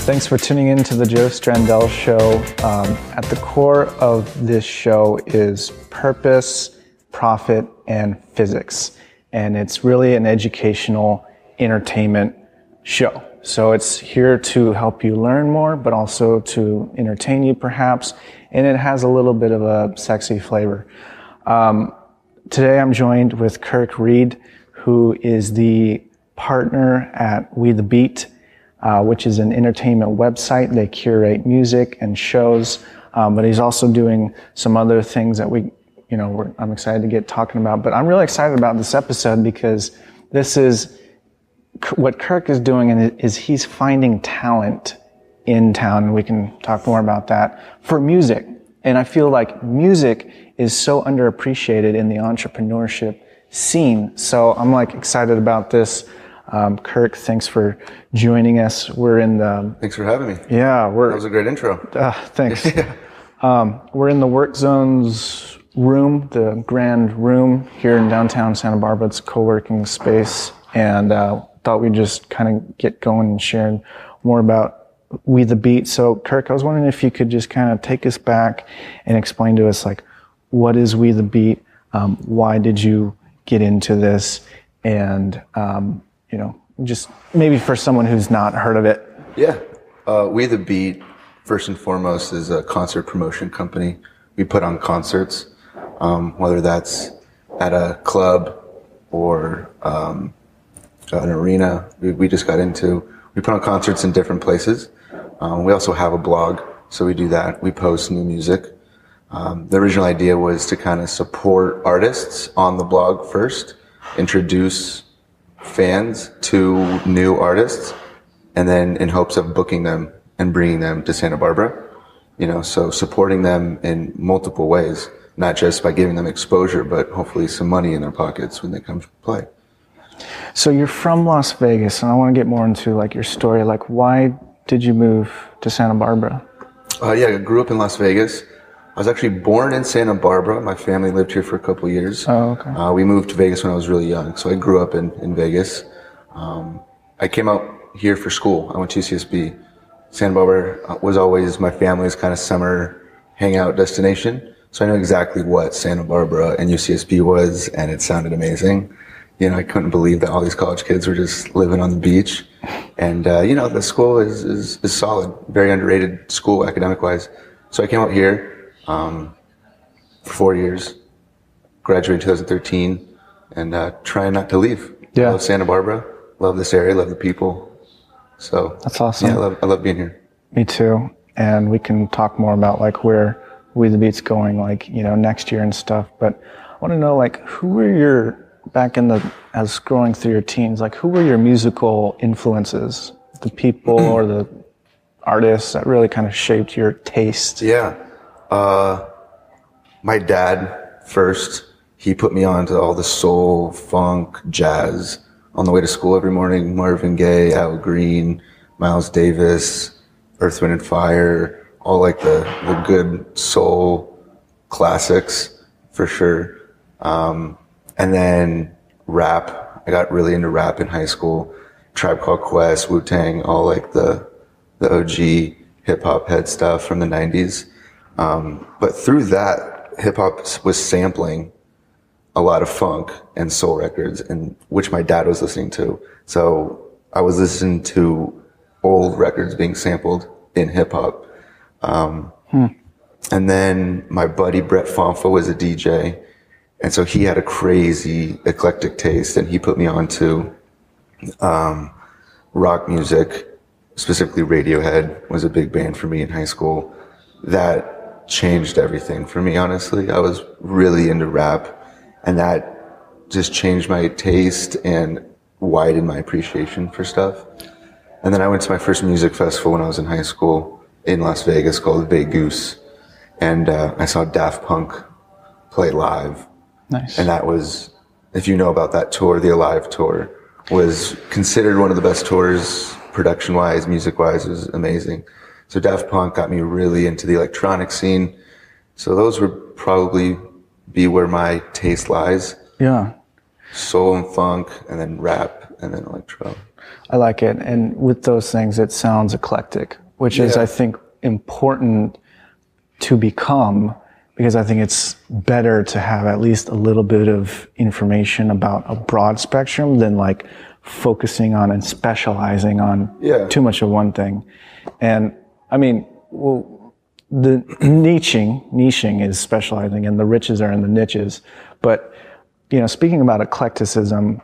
Thanks for tuning in to the Joe Strandell Show. At the core of this show is purpose, profit, and physics. And it's really an educational entertainment show. So it's here to help you learn more, but also to entertain you perhaps. And it has a little bit of a sexy flavor. Today I'm joined with Kirk Reed, who is the partner at We The Beat, which is an entertainment website. They curate music and shows, but he's also doing some other things that I'm excited to get talking about. But I'm really excited about this episode because this is what Kirk is doing, and is he's finding talent in town, and we can talk more about that, for music. And I feel like music is so underappreciated in the entrepreneurship scene. So I'm excited about this. Kirk, thanks for joining us. Thanks for having me. Yeah, that was a great intro. Thanks. We're in the Work Zone's room, the grand room here in downtown Santa Barbara. It's a co-working space, and thought we'd just kind of get going and share more about We The Beat. So Kirk, I was wondering if you could just kind of take us back and explain to us, what is We The Beat? Why did you get into this? And just maybe for someone who's not heard of it. Yeah. We The Beat, first and foremost, is a concert promotion company. We put on concerts, whether that's at a club or an arena. We just got into. We put on concerts in different places. We also have a blog, so we do that. We post new music. The original idea was to kind of support artists on the blog first, introduce fans to new artists, and then in hopes of booking them and bringing them to Santa Barbara. So supporting them in multiple ways, not just by giving them exposure, but hopefully some money in their pockets when they come to play. So you're from Las Vegas, and I want to get more into your story. Why did you move to Santa Barbara? I grew up in Las Vegas. I was actually born in Santa Barbara. My family lived here for a couple of years. Oh, okay. We moved to Vegas when I was really young, so I grew up in Vegas. I came out here for school. I went to UCSB. Santa Barbara was always my family's kind of summer hangout destination, so I know exactly what Santa Barbara and UCSB was, and it sounded amazing. I couldn't believe that all these college kids were just living on the beach. And, the school is solid, very underrated school academic-wise. So I came out here for 4 years, graduated in 2013, and trying not to leave. Yeah. I love Santa Barbara, love this area, love the people. So that's awesome. Yeah, I love being here. Me too. And we can talk more about where We The Beat's going, next year and stuff. But I want to know, who were as growing through your teens, who were your musical influences? The people or the artists that really kind of shaped your taste? Yeah. My dad first, he put me on to all the soul, funk, jazz on the way to school every morning. Marvin Gaye, Al Green, Miles Davis, Earth, Wind and Fire, all the good soul classics for sure. And then rap. I got really into rap in high school. Tribe Called Quest, Wu-Tang, all the OG hip-hop head stuff from the 90s. But through that, hip-hop was sampling a lot of funk and soul records, and which my dad was listening to. So I was listening to old records being sampled in hip-hop. And then my buddy Brett Fonfa was a DJ. And so he had a crazy eclectic taste, and he put me on to rock music, specifically Radiohead was a big band for me in high school. That changed everything for me, honestly. I was really into rap, and that just changed my taste and widened my appreciation for stuff. And then I went to my first music festival when I was in high school in Las Vegas called Big Goose, and I saw Daft Punk play live. Nice. And that was, if you know about that tour, the Alive tour, was considered one of the best tours, production-wise, music-wise. It was amazing. So Daft Punk got me really into the electronic scene. So those would probably be where my taste lies. Yeah. Soul and funk, and then rap, and then electro. I like it. And with those things, it sounds eclectic, which is, I think, important to become, because I think it's better to have at least a little bit of information about a broad spectrum than like focusing on and specializing on too much of one thing. And I mean, well, the niching is specializing, and the riches are in the niches. But, you know, speaking about eclecticism,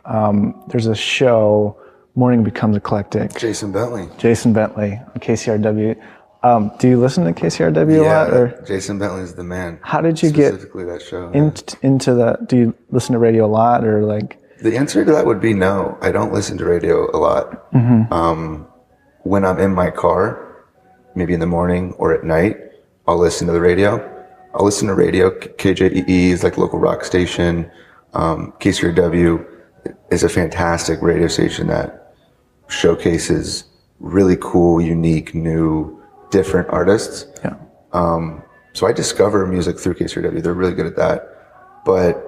there's a show, Morning Becomes Eclectic. Jason Bentley on KCRW. Do you listen to KCRW a lot? Or? Jason Bentley is the man. How did you get specifically that show into that? Do you listen to radio a lot, or like? The answer to that would be no. I don't listen to radio a lot. When I'm in my car, maybe in the morning or at night, I'll listen to the radio. I'll listen to radio. KJEE is like a local rock station. KCRW is a fantastic radio station that showcases really cool, unique, new, different artists. Yeah. So I discover music through KCRW. They're really good at that. But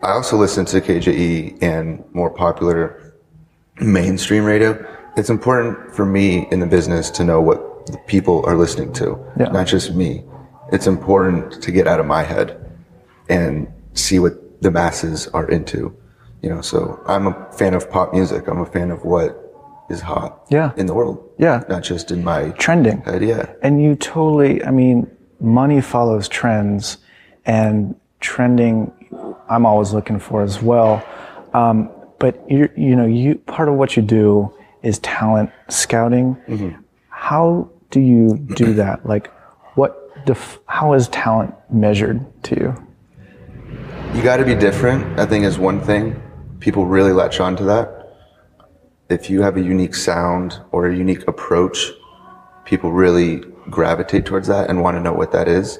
I also listen to KJE and more popular mainstream radio. It's important for me in the business to know what the people are listening to, not just me. It's important to get out of my head and see what the masses are into. You know, so I'm a fan of pop music. I'm a fan of what is hot in the world. Yeah. Not just in my trending. head. Yeah. And you totally, I mean, money follows trends, and trending I'm always looking for as well. But you part of what you do is talent scouting. How do you do that? Like, how is talent measured to you? You got to be different, I think, is one thing. People really latch on to that. If you have a unique sound or a unique approach, people really gravitate towards that and want to know what that is.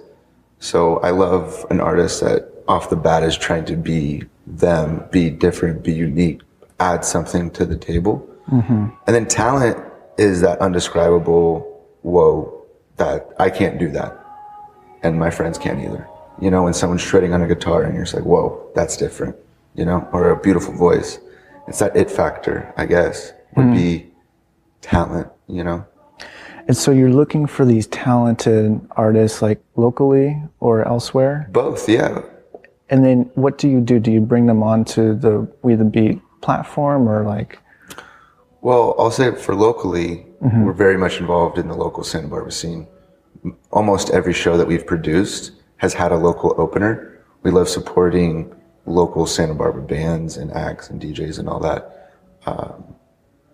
So I love an artist that off the bat is trying to be them, be different, be unique, add something to the table. And then talent is that undescribable, whoa, that I can't do that. And my friends can't either. You know, when someone's shredding on a guitar and you're just like, whoa, that's different, you know, or a beautiful voice. It's that it factor, I guess, would be talent, you know? And so you're looking for these talented artists, like locally or elsewhere? Both, yeah. And then what do? Do you bring them onto the We The Beat platform, or like? Well, I'll say for locally, we're very much involved in the local Santa Barbara scene. Almost every show that we've produced has had a local opener. We love supporting local Santa Barbara bands and acts and DJs and all that.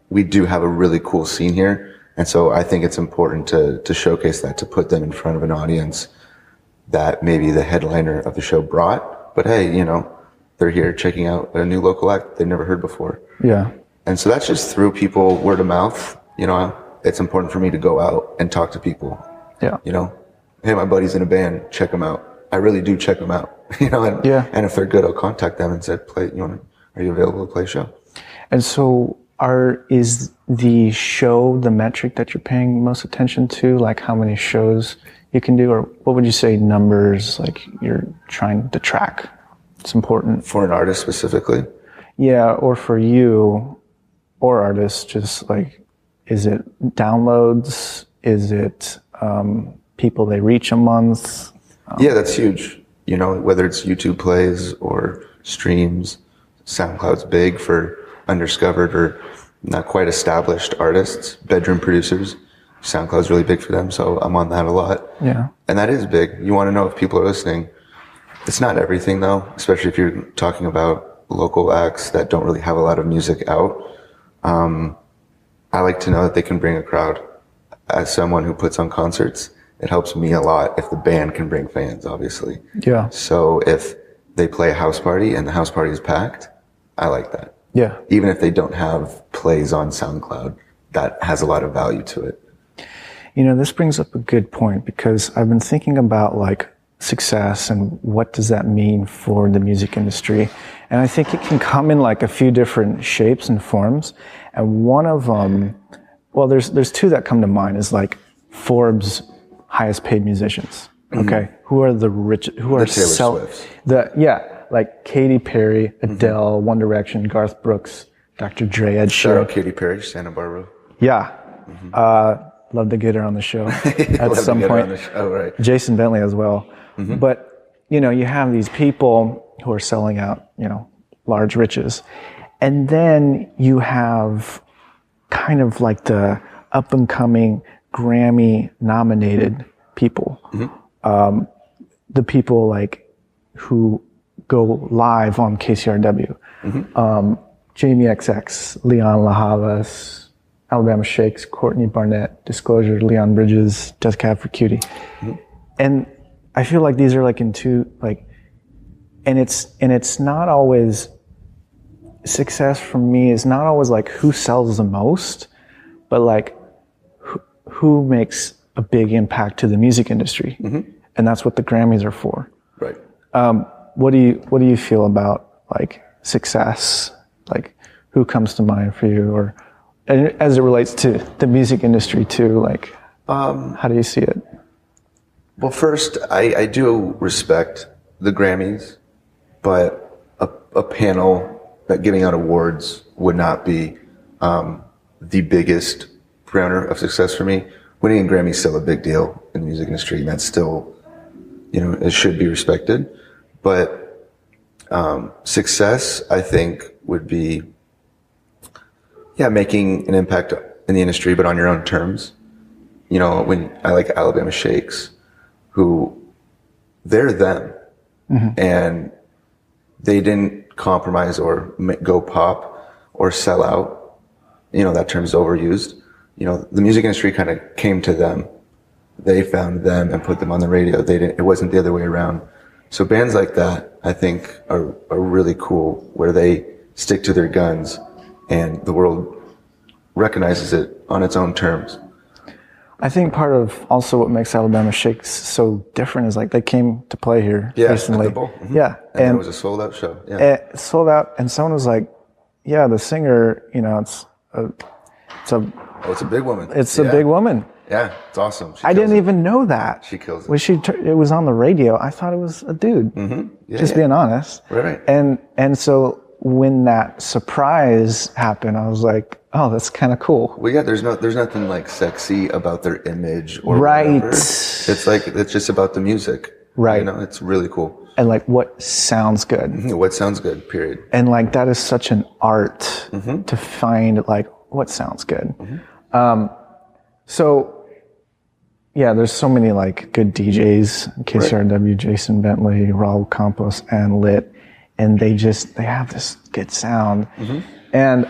We do have a really cool scene here. And so I think it's important to showcase that, to put them in front of an audience that maybe the headliner of the show brought. But hey, you know, they're here checking out a new local act they've never heard before. Yeah. And so that's just through people, word of mouth. You know, it's important for me to go out and talk to people. Yeah. You know, hey, my buddy's in a band, check them out. I really do check them out. You know, and if they're good, I'll contact them and say, are you available to play a show? And so is the show the metric that you're paying most attention to? Like how many shows you can do, or what would you say numbers like you're trying to track? It's important. For an artist specifically? Yeah, or for you or artists, just like, is it downloads? Is it people they reach a month? Yeah, that's huge. You know, whether it's YouTube plays or streams, SoundCloud's big for undiscovered or not quite established artists, bedroom producers. SoundCloud's really big for them, so I'm on that a lot. Yeah. And that is big. You want to know if people are listening. It's not everything, though, especially if you're talking about local acts that don't really have a lot of music out. I like to know that they can bring a crowd. As someone who puts on concerts, it helps me a lot if the band can bring fans, obviously. Yeah. So if they play a house party and the house party is packed, I like that. Yeah. Even if they don't have plays on SoundCloud, that has a lot of value to it. You know, this brings up a good point, because I've been thinking about like success and what does that mean for the music industry. And I think it can come in like a few different shapes and forms. And one of them, well, there's two that come to mind, is like Forbes highest paid musicians. Okay. Who are the rich, who are Taylor Swift. Like Katy Perry, Adele, One Direction, Garth Brooks, Dr. Dre, Ed Shout out Sheeran. Katy Perry, Santa Barbara. Yeah. Love to get her on the show at Love to some get her point. on the show, right. Jason Bentley as well. But, you know, you have these people who are selling out, you know, large riches. And then you have kind of like the up and coming Grammy nominated people. The people like who go live on KCRW. Jamie XX, Leon LaHavas, Alabama Shakes, Courtney Barnett, Disclosure, Leon Bridges, Death Cab for Cutie. And I feel like these are like and it's not always, success for me is not always like who sells the most, but like who makes a big impact to the music industry. And that's what the Grammys are for. Right. What do you feel about like success? Like who comes to mind for you, or and as it relates to the music industry too, like how do you see it? Well, first, I do respect the Grammys, but a panel that giving out awards would not be the biggest parameter of success for me. Winning a Grammy is still a big deal in the music industry, and that's still, you know, it should be respected. But success, I think, would be, making an impact in the industry, but on your own terms. You know, when I like Alabama Shakes, who they're them, and they didn't compromise or go pop or sell out. You know, that term's overused. You know, the music industry kind of came to them. They found them and put them on the radio. It wasn't the other way around. So bands like that, I think, are really cool, where they stick to their guns and the world recognizes it on its own terms. I think part of also what makes Alabama Shakes so different is like they came to play here recently. At the Bowl. Yeah. And it was a sold out show. Yeah. Sold out, and someone was like, yeah, the singer, you know, it's a big woman. It's a big woman. Yeah, it's awesome. I didn't even know that. She kills it. When it was on the radio, I thought it was a dude. Being honest. Right. And so when that surprise happened, I was like, oh, that's kind of cool. Well, yeah, there's nothing like sexy about their image or right. whatever. It's just about the music. Right. You know, it's really cool. And like what sounds good. What sounds good, period. And like that is such an art to find like what sounds good. So yeah, there's so many like good DJs, KCRW, Jason Bentley, Raul Campos, and Lit, and they have this good sound. And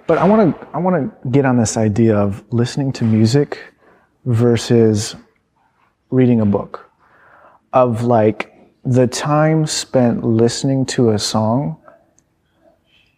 but I want to get on this idea of listening to music versus reading a book, of like the time spent listening to a song.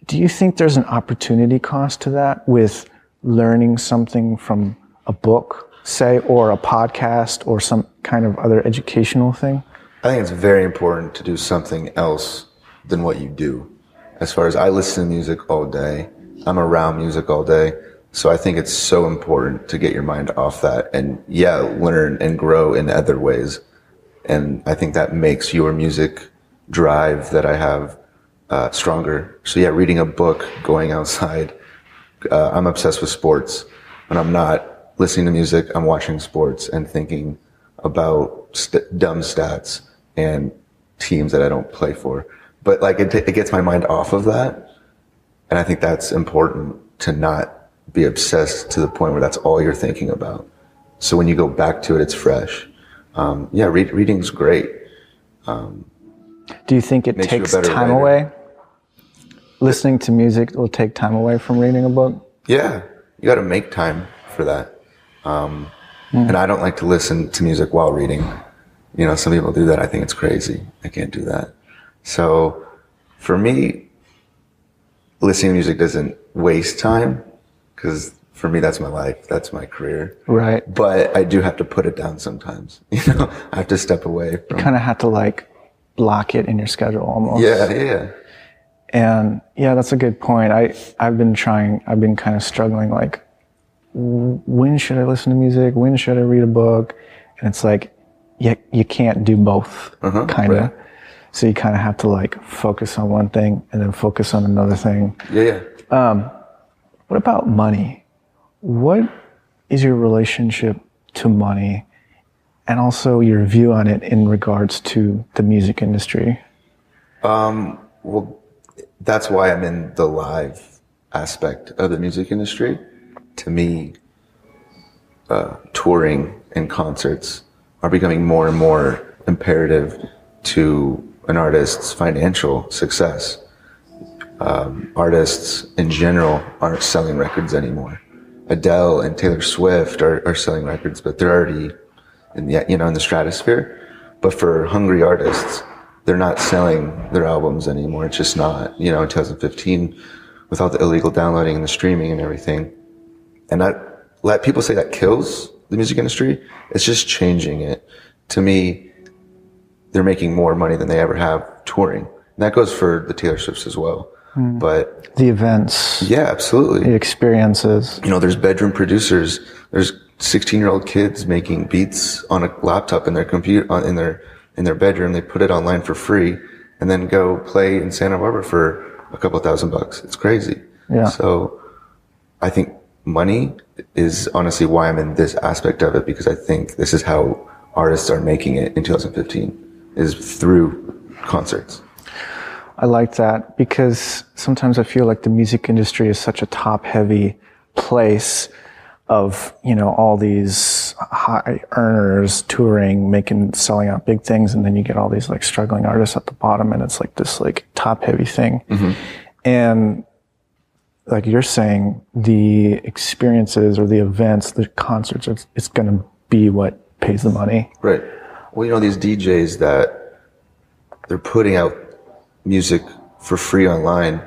Do you think there's an opportunity cost to that with learning something from a book, say, or a podcast or some kind of other educational thing? I think it's very important to do something else than what you do. As far as I listen to music all day, I'm around music all day. So I think it's so important to get your mind off that and learn and grow in other ways. And I think that makes your music drive that I have stronger. So reading a book, going outside. I'm obsessed with sports. When I'm not listening to music, I'm watching sports and thinking about dumb stats and teams that I don't play for. But like it gets my mind off of that. And I think that's important, to not be obsessed to the point where that's all you're thinking about. So when you go back to it, it's fresh. Reading's great. Do you think it takes time away? Listening to music will take time away from reading a book? Yeah, you got to make time for that. And I don't like to listen to music while reading. You know, some people do that. I think it's crazy. I can't do that. So for me, listening to music doesn't waste time, because for me, that's my life. That's my career. Right. But I do have to put it down sometimes. You know, I have to step away. You kind of have to like block it in your schedule almost. Yeah. And that's a good point. I've been kind of struggling, like, when should I listen to music? When should I read a book? And it's like, you can't do both, kind of. Right. So you kind of have to like focus on one thing and then focus on another thing. Yeah. What about money? What is your relationship to money, and also your view on it in regards to the music industry? Well, that's why I'm in the live aspect of the music industry. To me, touring and concerts are becoming more and more imperative to an artist's financial success. Artists in general aren't selling records anymore. Adele and Taylor Swift are selling records, but they're already in the stratosphere. But for hungry artists, they're not selling their albums anymore. It's just not, in 2015, with all the illegal downloading and the streaming and everything. And let people say that kills the music industry. It's just changing it. To me, they're making more money than they ever have touring. And that goes for the Taylor Swifts as well. But the events. Yeah, absolutely. The experiences. There's bedroom producers. There's 16-year-old kids making beats on a laptop in their computer, in their bedroom. They put it online for free and then go play in Santa Barbara for a couple $1,000. It's crazy. Yeah. So I think money is honestly why I'm in this aspect of it, because I think this is how artists are making it in 2015, is through concerts. I like that, because sometimes I feel like the music industry is such a top-heavy place of, all these high earners touring, selling out big things, and then you get all these like struggling artists at the bottom, and it's like this like top-heavy thing. Mm-hmm. And like you're saying, the experiences or the events, the concerts, it's going to be what pays the money. Right. Well, these DJs that they're putting out music for free online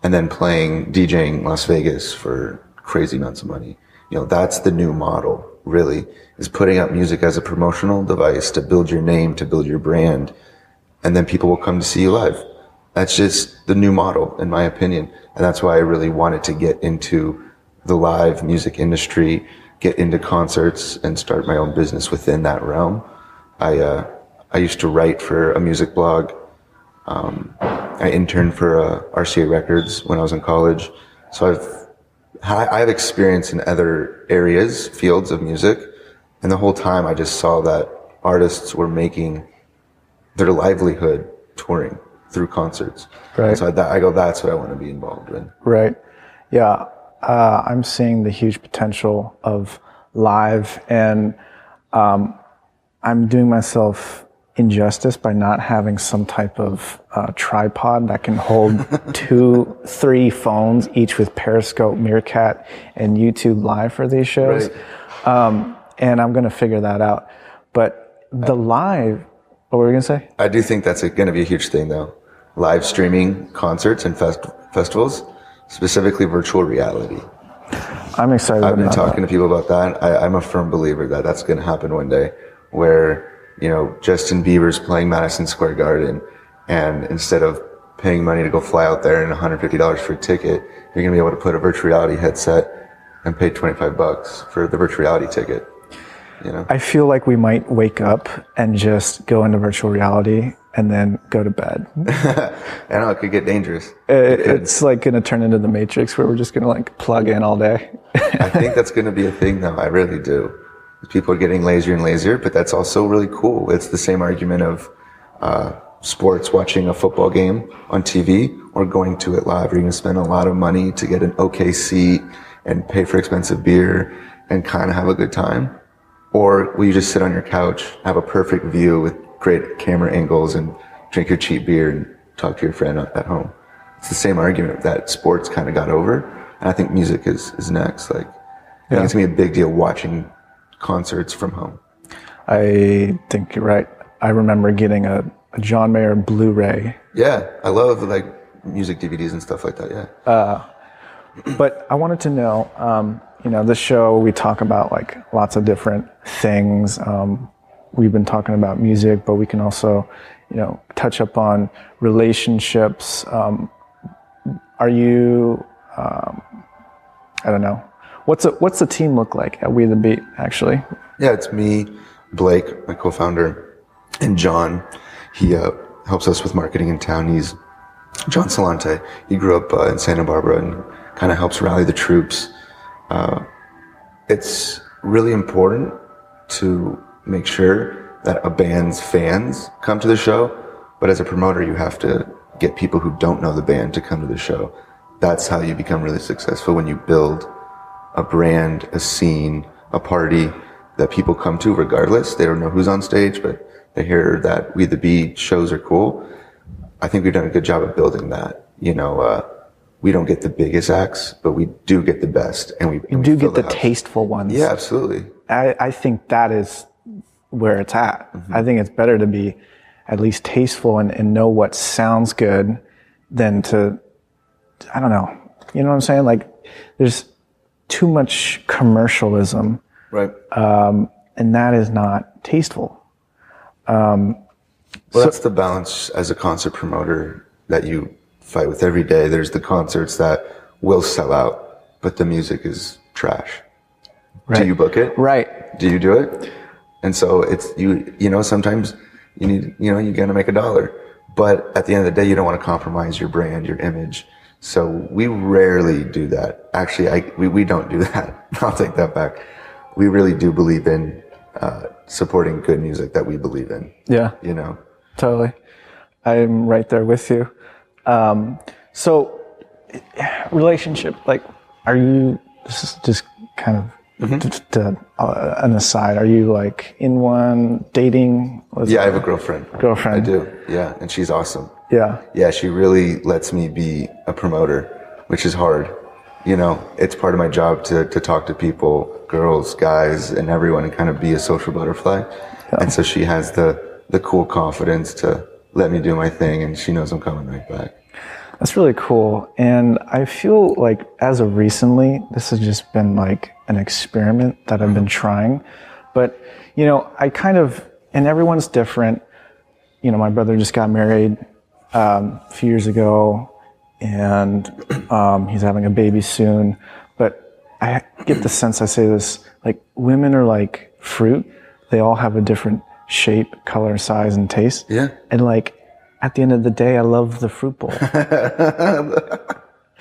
and then DJing Las Vegas for crazy amounts of money. That's the new model, really, is putting out music as a promotional device to build your name, to build your brand, and then people will come to see you live. That's just the new model, in my opinion. And that's why I really wanted to get into the live music industry, get into concerts, and start my own business within that realm. I used to write for a music blog. I interned for RCA Records when I was in college. So I have experience in other areas, fields of music. And the whole time I just saw that artists were making their livelihood touring through concerts. Right. And so I go, that's what I want to be involved in. Right. Yeah. I'm seeing the huge potential of live, and I'm doing myself injustice by not having some type of tripod that can hold 2-3 phones, each with Periscope, Meerkat, and YouTube Live for these shows. Right. And I'm going to figure that out. But the live, what were we going to say? I do think that's going to be a huge thing, though. Live streaming concerts and festivals, specifically virtual reality. I'm excited about that. I've been talking to people about that. I'm a firm believer that that's going to happen one day, where Justin Bieber's playing Madison Square Garden, and instead of paying money to go fly out there and $150 for a ticket, you're going to be able to put a virtual reality headset and pay $25 for the virtual reality ticket. I feel like we might wake up and just go into virtual reality and then go to bed. I know, it could get dangerous. It's like going to turn into the Matrix, where we're just going to like plug in all day. I think that's going to be a thing, though. I really do. People are getting lazier and lazier, but that's also really cool. It's the same argument of sports, watching a football game on TV or going to it live. You're going to spend a lot of money to get an okay seat and pay for expensive beer and kind of have a good time. Or will you just sit on your couch, have a perfect view with great camera angles, and drink your cheap beer and talk to your friend at home? It's the same argument that sports kind of got over. And I think music is next. I think it's going to be a big deal watching concerts from home. I think you're right. I remember getting a John Mayer Blu-ray. Yeah, I love music DVDs and stuff like that. Yeah. But I wanted to know, this show, we talk about lots of different things. We've been talking about music, but we can also, touch up on relationships. Are you, I don't know. What's the team look like at We the Beat, actually? Yeah, it's me, Blake, my co-founder, and John. He helps us with marketing in town. He's John Salante. He grew up in Santa Barbara and kind of helps rally the troops. It's really important to make sure that a band's fans come to the show, but as a promoter, you have to get people who don't know the band to come to the show. That's how you become really successful, when you build a brand, a scene, a party that people come to regardless. They don't know who's on stage, but they hear that We the Beat shows are cool. I think we've done a good job of building that. You know, we don't get the biggest acts, but we do get the best. And we do get the tasteful ones. Yeah, absolutely. I think that is where it's at. Mm-hmm. I think it's better to be at least tasteful and know what sounds good than to, I don't know. You know what I'm saying? Like, there's too much commercialism. Right. And that is not tasteful. Well, that's the balance as a concert promoter that you fight with every day. There's the concerts that will sell out, but the music is trash. Right. Do you book it? Right. Do you do it? And so it's, you know, sometimes you need, you know, you're going to make $1, but at the end of the day, you don't want to compromise your brand, your image. So we rarely do that. Actually, we don't do that. I'll take that back. We really do believe in, supporting good music that we believe in. Yeah. You know? Totally. I'm right there with you. So relationship, like, this is just kind of an aside. Are you like in one, dating? Yeah, I have a girlfriend. Girlfriend. I do. Yeah. And she's awesome. Yeah. Yeah. She really lets me be a promoter, which is hard. You know, it's part of my job to talk to people, girls, guys, and everyone, and kind of be a social butterfly. Yeah. And so she has the cool confidence to let me do my thing, and she knows I'm coming right back. That's really cool. And I feel like as of recently, this has just been like an experiment that I've been trying. But, you know, I kind of, and everyone's different. You know, my brother just got married a few years ago, and he's having a baby soon. But I get the sense, I say this, like, women are like fruit. They all have a different shape, color, size, and taste. Yeah. And like, at the end of the day, I love the fruit bowl.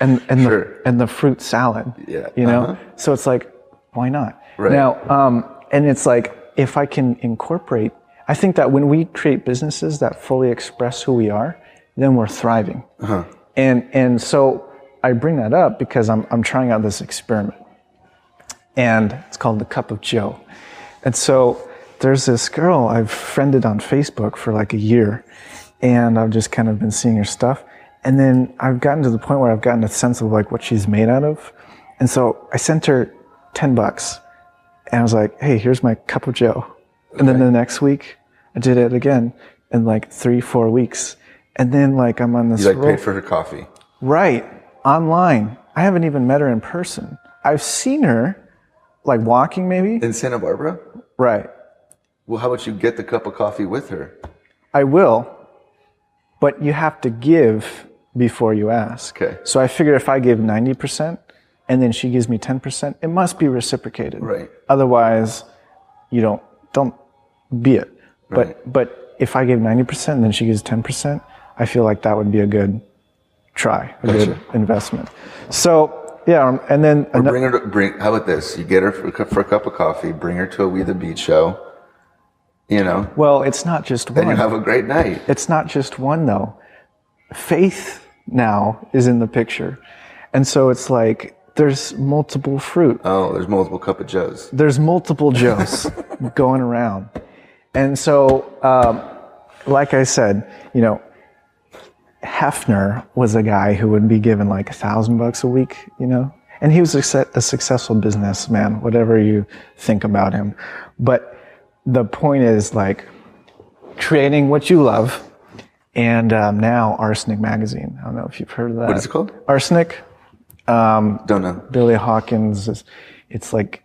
and Sure. the fruit salad. Yeah. You know? So it's like, why not? Right. Now, and it's like, if I can incorporate, I think that when we create businesses that fully express who we are, then we're thriving. Uh-huh. And so I bring that up because I'm trying out this experiment. And it's called the Cup of Joe. And so there's this girl I've friended on Facebook for like a year, and I've just kind of been seeing her stuff. And then I've gotten to the point where I've gotten a sense of like what she's made out of. And so I sent her $10, and I was like, hey, here's my Cup of Joe. Okay. And then the next week I did it again in like 3-4 weeks. And then like I'm on this. You like paid for her coffee. Right. Online. I haven't even met her in person. I've seen her like walking maybe. In Santa Barbara? Right. Well, how about you get the cup of coffee with her? I will, but you have to give before you ask. Okay. So I figure if I give 90% and then she gives me 10%, it must be reciprocated. Right. Otherwise, you don't be it. Right. But if I gave 90% and then she gives 10%, I feel like that would be a good try, good investment. So yeah, and then or how about this? You get her for a cup of coffee, bring her to a We the Beat show. You know? Well, it's not just one. Then you have a great night. It's not just one, though. Faith now is in the picture. And so it's like, there's multiple fruit. Oh, there's multiple Cup of Joes. There's multiple Joes going around. And so, like I said, you know, Hefner was a guy who would be given like $1,000 a week, you know? And he was a successful businessman, whatever you think about him. But the point is like creating what you love. And now Arsenic Magazine. I don't know if you've heard of that. What is it called? Arsenic. Don't know. Billy Hawkins. It's like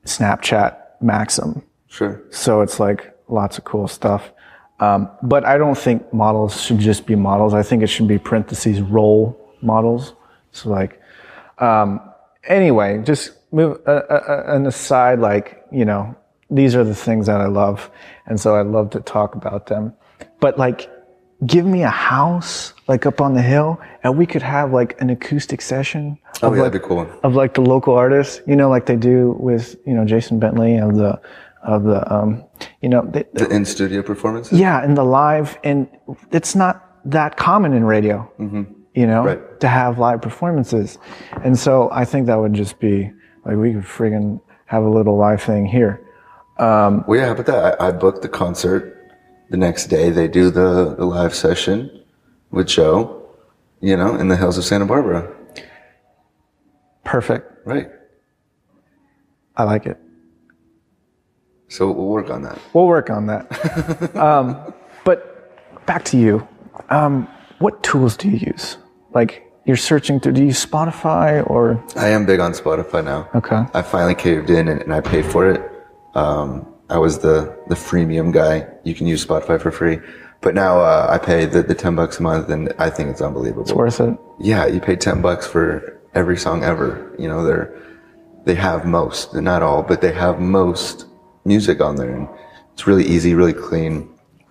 Snapchat Maxim. Sure. So it's like lots of cool stuff. But I don't think models should just be models. I think it should be parentheses role models. So like, anyway, just move an aside, like, you know, these are the things that I love. And so I'd love to talk about them. But like, give me a house like up on the hill, and we could have like an acoustic session of that'd be cool. Of like the local artists, you know, like they do with, you know, Jason Bentley of the you know, the in studio performances. Yeah, and the live, and it's not that common in radio, you know, to have live performances, and so I think that would just be like we could friggin' have a little live thing here. Well, yeah, how about that? I booked the concert. The next day, they do the live session with Joe, you know, in the hills of Santa Barbara. Perfect. Right. I like it. So we'll work on that. We'll work on that. But back to you. What tools do you use? Like you're searching through, do you use Spotify or? I am big on Spotify now. Okay. I finally caved in and I paid for it. I was the freemium guy. You can use Spotify for free. But now I pay the $10 a month, and I think it's unbelievable. It's worth it. Yeah, you pay $10 for every song ever. You know, they have most, not all, but they have most music on there. And it's really easy, really clean.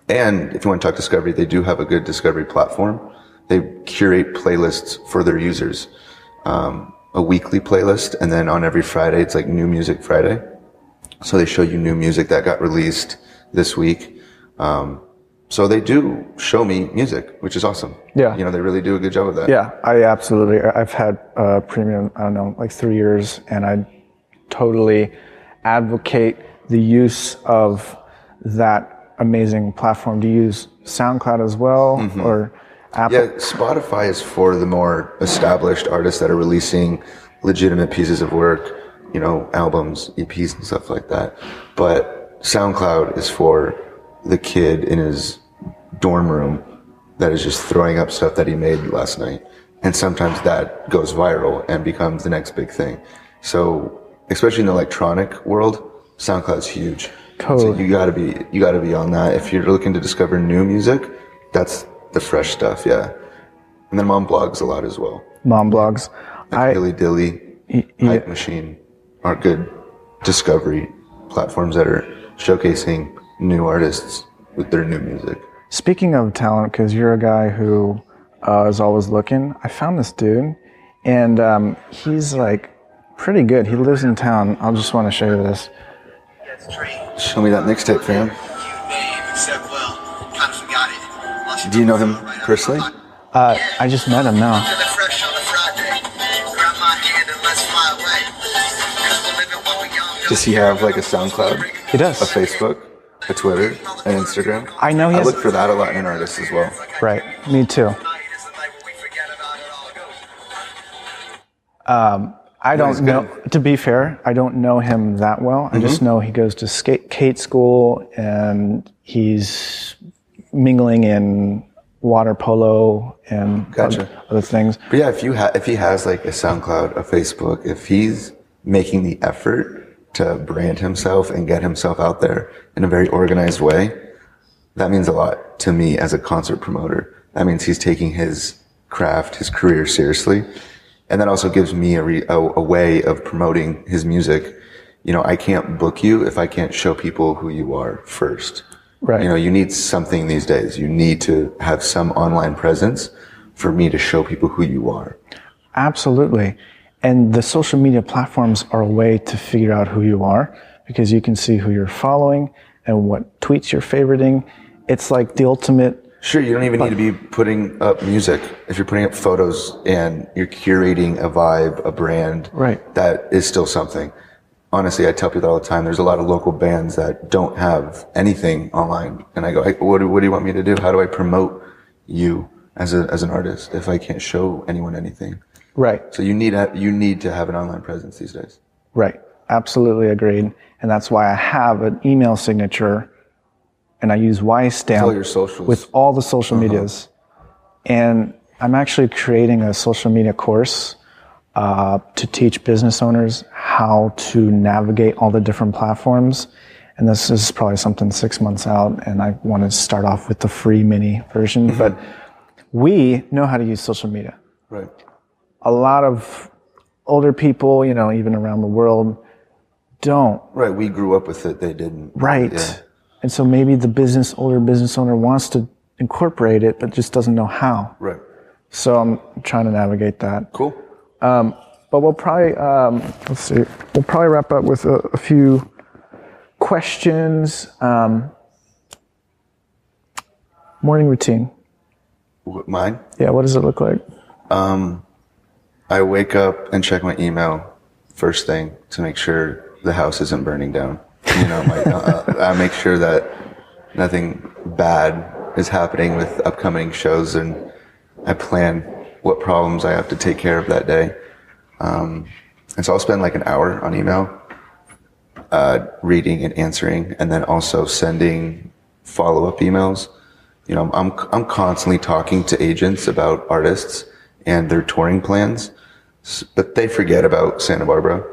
And if you want to talk discovery, they do have a good discovery platform. They curate playlists for their users. A weekly playlist, and then on every Friday, it's like New Music Friday. So they show you new music that got released this week. So they do show me music, which is awesome. Yeah. You know, they really do a good job of that. Yeah, I've had premium, I don't know, like 3 years, and I totally advocate the use of that amazing platform. Do you use SoundCloud as well, or Apple? Yeah, Spotify is for the more established artists that are releasing legitimate pieces of work, you know, albums, EPs and stuff like that. But SoundCloud is for the kid in his dorm room that is just throwing up stuff that he made last night. And sometimes that goes viral and becomes the next big thing. So, especially in the electronic world, SoundCloud's huge. Totally. So you gotta be on that. If you're looking to discover new music, that's the fresh stuff, yeah. And then Mom blogs a lot as well. Mom blogs. Like Dilly Dilly, Hype Machine are good discovery platforms that are showcasing new artists with their new music. Speaking of talent, because you're a guy who is always looking, I found this dude, and he's like pretty good. He lives in town. I just want to show you this. Show me that mixtape, fam. Do you know him personally? I just met him now. Does he have like a SoundCloud? He does. A Facebook, a Twitter, an Instagram? I know he has. I look for that a lot in artists as well. Right, me too. I don't know, to be fair, I don't know him that well. I just know he goes to skate school and he's mingling in water polo and other things. But yeah, if he has like a SoundCloud, a Facebook, if he's making the effort to brand himself and get himself out there in a very organized way, that means a lot to me as a concert promoter. That means he's taking his craft, his career seriously. And that also gives me a way of promoting his music. You know, I can't book you if I can't show people who you are first. Right. You know, you need something these days. You need to have some online presence for me to show people who you are. Absolutely. And the social media platforms are a way to figure out who you are, because you can see who you're following and what tweets you're favoriting. It's like the ultimate. Sure, you don't even need to be putting up music. If you're putting up photos and you're curating a vibe, a brand, right, that is still something. Honestly, I tell people all the time, there's a lot of local bands that don't have anything online. And I go, what do you want me to do? How do I promote you as an artist if I can't show anyone anything? Right. So you need to have an online presence these days. Right. Absolutely agreed. And that's why I have an email signature, and I use Y-Stamp all your socials. With all the social medias. And I'm actually creating a social media course to teach business owners how to navigate all the different platforms. And this is probably something 6 months out, and I want to start off with the free mini version. But we know how to use social media. Right. A lot of older people, you know, even around the world, don't. Right. We grew up with it. They didn't. Right. Yeah. And so maybe the older business owner wants to incorporate it, but just doesn't know how. Right. So I'm trying to navigate that. Cool. But we'll probably, let's see, we'll probably wrap up with a few questions. Morning routine. Mine? Yeah, what does it look like? I wake up and check my email first thing to make sure the house isn't burning down. You know, I make sure that nothing bad is happening with upcoming shows, and I plan what problems I have to take care of that day. And so I'll spend like an hour on email, reading and answering, and then also sending follow-up emails. You know, I'm constantly talking to agents about artists and their touring plans, but they forget about Santa Barbara.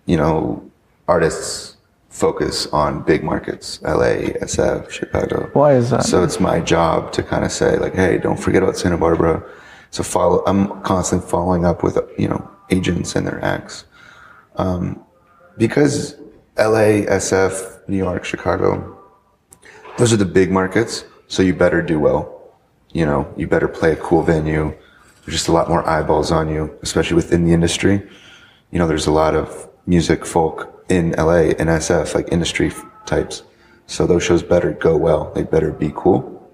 You know, artists focus on big markets, LA, SF, Chicago. Why is that? So it's my job to kind of say like, hey, don't forget about Santa Barbara. So I'm constantly following up with, you know, agents and their acts. Because LA, SF, New York, Chicago, those are the big markets. So you better do well. You know, you better play a cool venue. There's just a lot more eyeballs on you, especially within the industry. You know, there's a lot of music folk in LA and SF, like industry types. So those shows better go well. They better be cool.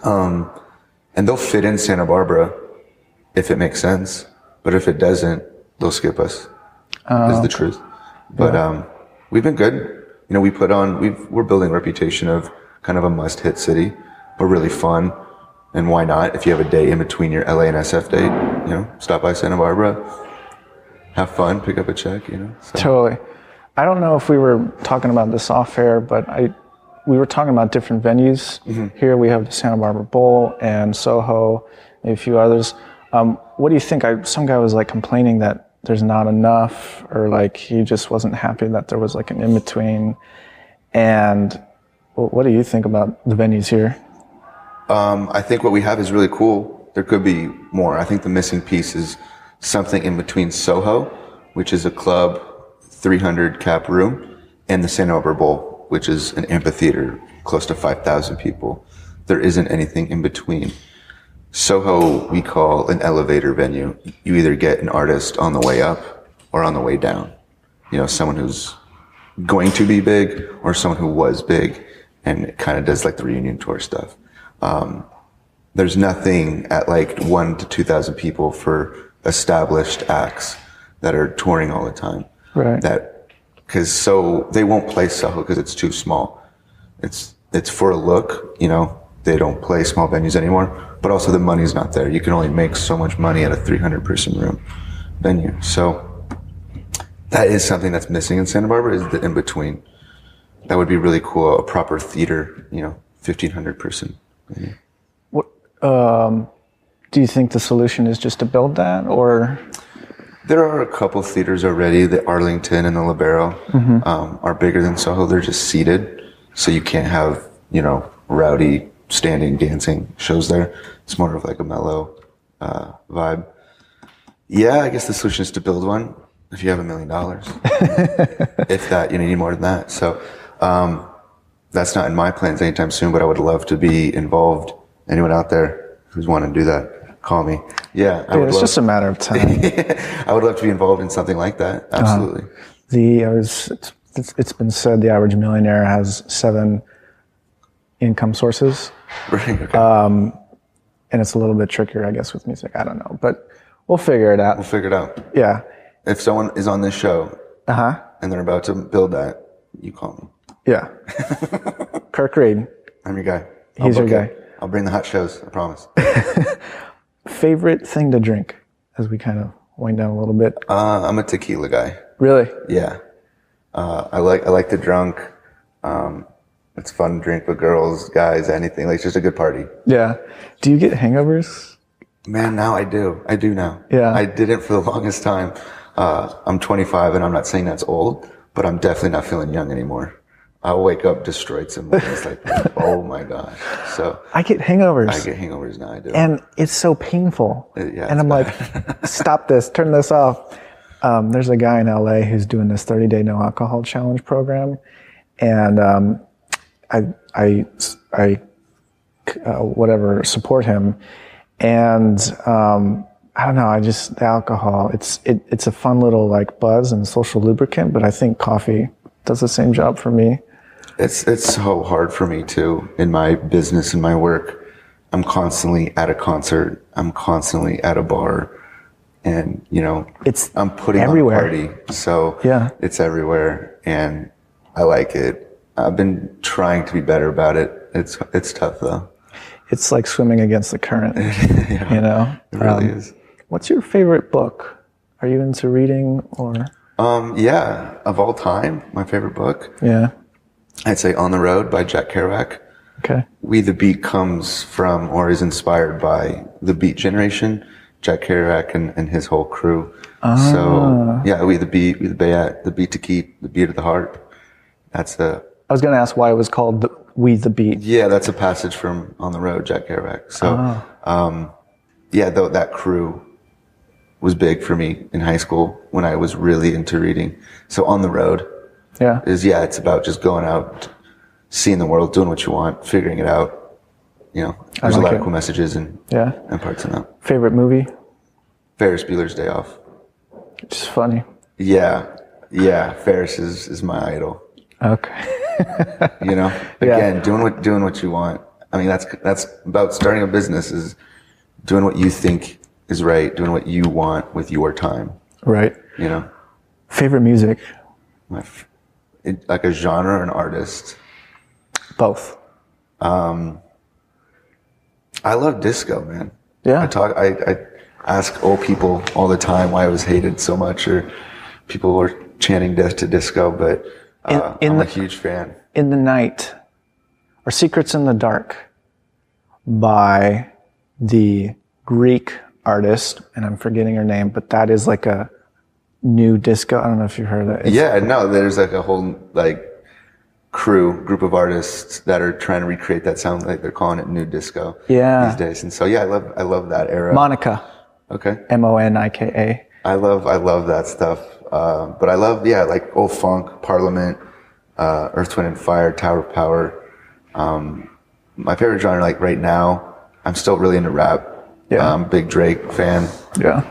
And they'll fit in Santa Barbara if it makes sense. But if it doesn't, they'll skip us. Is the truth. But we've been good. You know, we're building a reputation of kind of a must-hit city, but really fun. And why not? If you have a day in between your LA and SF date, you know, stop by Santa Barbara, have fun, pick up a check, you know. So. Totally. I don't know if we were talking about this off air, but we were talking about different venues. Mm-hmm. Here we have the Santa Barbara Bowl and Soho, maybe a few others. What do you think? Some guy was like complaining that there's not enough, or like he just wasn't happy that there was like an in-between. And what do you think about the venues here? I think what we have is really cool. There could be more. I think the missing piece is something in between Soho, which is a club, 300 cap room, and the Santa Barbara Bowl, which is an amphitheater, close to 5,000 people. There isn't anything in between. Soho, we call an elevator venue. You either get an artist on the way up or on the way down. You know, someone who's going to be big or someone who was big and kind of does like the reunion tour stuff. There's nothing at like 1,000 to 2,000 people for established acts that are touring all the time. Right. So they won't play Soho because it's too small. It's for a look, you know, they don't play small venues anymore, but also the money's not there. You can only make so much money at a 300 person room venue. So that is something that's missing in Santa Barbara, is the in-between. That would be really cool, a proper theater, you know, 1,500 person venue. What, do you think the solution is just to build that, or? There are a couple theaters already. The Arlington and the Libero are bigger than Soho. They're just seated, so you can't have, you know, rowdy standing dancing shows there. It's more of like a mellow vibe. Yeah, I guess the solution is to build one if you have $1 million. If that, you need more than that. So that's not in my plans anytime soon, but I would love to be involved. Anyone out there who's wanting to do that, call me. Yeah, it's just a matter of time. I would love to be involved in something like that. Absolutely. It's been said the average millionaire has 7 income sources. Right. Okay. And it's a little bit trickier, I guess, with music. I don't know, but we'll figure it out. We'll figure it out. Yeah. If someone is on this show and they're about to build that, you call me. Yeah. Kirk Reed. I'm your guy. He's your guy. I'll bring the hot shows, I promise. Favorite thing to drink as we kind of wind down a little bit? I'm a tequila guy. Really? Yeah. I like to drunk. It's fun to drink with girls, guys, anything. Like, it's just a good party. Yeah. Do you get hangovers? Man, now I do. I do now. Yeah. I didn't for the longest time. I'm 25 and I'm not saying that's old, but I'm definitely not feeling young anymore. I'll wake up destroyed some mornings like, oh my gosh. So I get hangovers. I get hangovers now, I do. And it's so painful. Yeah, and I'm like, stop this, turn this off. There's a guy in LA who's doing this 30-day no alcohol challenge program. And I whatever, support him. And I don't know, the alcohol, it's a fun little like buzz and social lubricant, but I think coffee does the same job for me. It's so hard for me too, in my business and my work. I'm constantly at a concert, I'm constantly at a bar, and I'm putting everywhere. on a party. So yeah, it's everywhere, and I like it. I've been trying to be better about it. It's tough though. It's like swimming against the current. Yeah, it really is. What's your favorite book? Are you into reading or? Yeah, of all time, my favorite book. Yeah. I'd say On the Road by Jack Kerouac. Okay. We the Beat comes from or is inspired by the Beat Generation, Jack Kerouac and his whole crew. So yeah, we the Beat, we the Bayat, the Beat to Keep, the Beat of the Heart. I was going to ask why it was called We the Beat. Yeah, that's a passage from On the Road, Jack Kerouac. So, yeah, though that crew was big for me in high school when I was really into reading. So On the Road it's about just going out, seeing the world, doing what you want, figuring it out. There's a lot of cool messages and parts in that. Favorite movie? Ferris Bueller's Day Off. It's funny. Yeah, Ferris is my idol. Okay. Again, doing what you want. I mean, that's about starting a business, is doing what you think is right, doing what you want with your time. Right. Favorite music? Like a genre or an artist? Both. I love disco, man. Yeah. I ask old people all the time why I was hated so much, or people were chanting death to disco, but I'm a huge fan. In the Night, or Secrets in the Dark, by the Greek artist, and I'm forgetting her name, but that is like a new disco. I don't know if you've heard of that. There's like a whole group of artists that are trying to recreate that sound, like they're calling it new disco these days. And so I love that era. Monica. Okay. Monika. I love that stuff. But I love like old funk, Parliament, Earth, Wind and Fire, Tower of Power. My favorite genre, like right now, I'm still really into rap. Yeah. Big Drake fan. Yeah.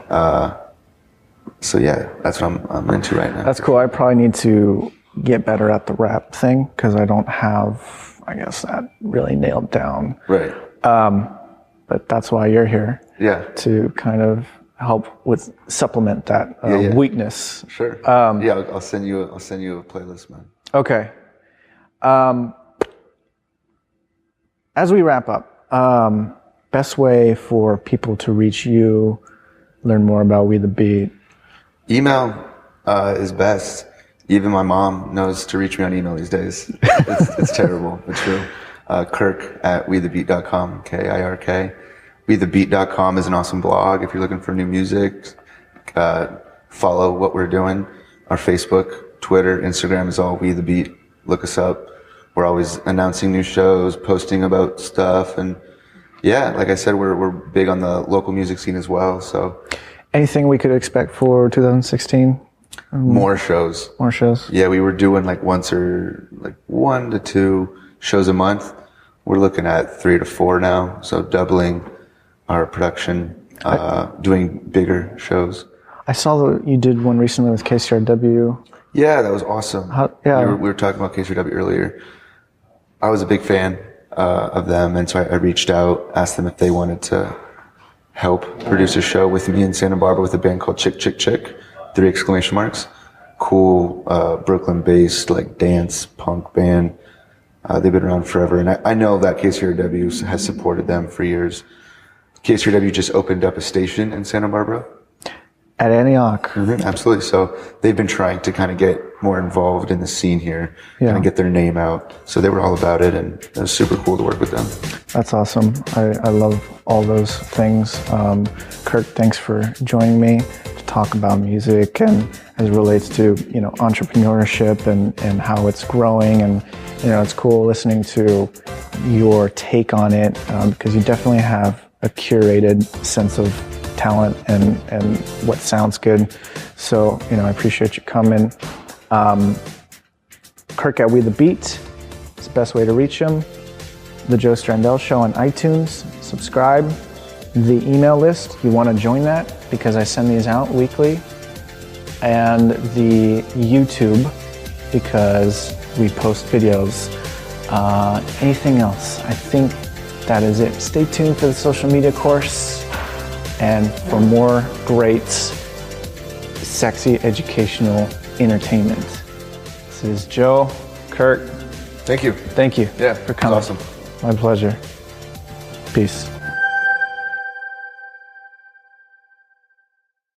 So yeah, that's what I'm into right now. That's cool. I probably need to get better at the rap thing because I don't have, I guess, that really nailed down. Right. But that's why you're here. Yeah. To kind of help with supplement that weakness. Sure. I'll send you a playlist, man. Okay. As we wrap up, best way for people to reach you, learn more about We the Beat? Email is best. Even my mom knows to reach me on email these days. It's terrible, but true. Kirk at wethebeat.com, Kirk. wethebeat.com is an awesome blog if you're looking for new music. Follow what we're doing. Our Facebook, Twitter, Instagram is all We The Beat. Look us up. We're always announcing new shows, posting about stuff, and like I said, we're big on the local music scene as well. So, anything we could expect for 2016? More shows. More shows. Yeah, we were doing like 1 to 2 shows a month. We're looking at 3 to 4 now, so doubling our production, doing bigger shows. I saw that you did one recently with KCRW. Yeah, that was awesome. We were talking about KCRW earlier. I was a big fan of them, and so I reached out, asked them if they wanted to help produce a show with me in Santa Barbara with a band called Chick Chick Chick, 3 exclamation marks. Cool, Brooklyn-based, like dance punk band. They've been around forever, and I know that KCRW has supported them for years. KCRW just opened up a station in Santa Barbara. At Antioch. Mm-hmm, absolutely. So they've been trying to kind of get more involved in the scene here and get their name out. So they were all about it, and it was super cool to work with them. That's awesome. I love all those things. Kirk, thanks for joining me to talk about music and as it relates to, entrepreneurship and how it's growing. And, it's cool listening to your take on it because you definitely have a curated sense of talent and what sounds good. So, I appreciate you coming. Kirk at We The Beat is the best way to reach him. The Joe Strandell Show on iTunes. Subscribe. The email list, you want to join that because I send these out weekly. And the YouTube, because we post videos. Anything else? I think that is it. Stay tuned for the social media course and for more great, sexy, educational entertainment. This is Joe, Kirk. Thank you. Thank you Yeah, for coming. Awesome. My pleasure. Peace.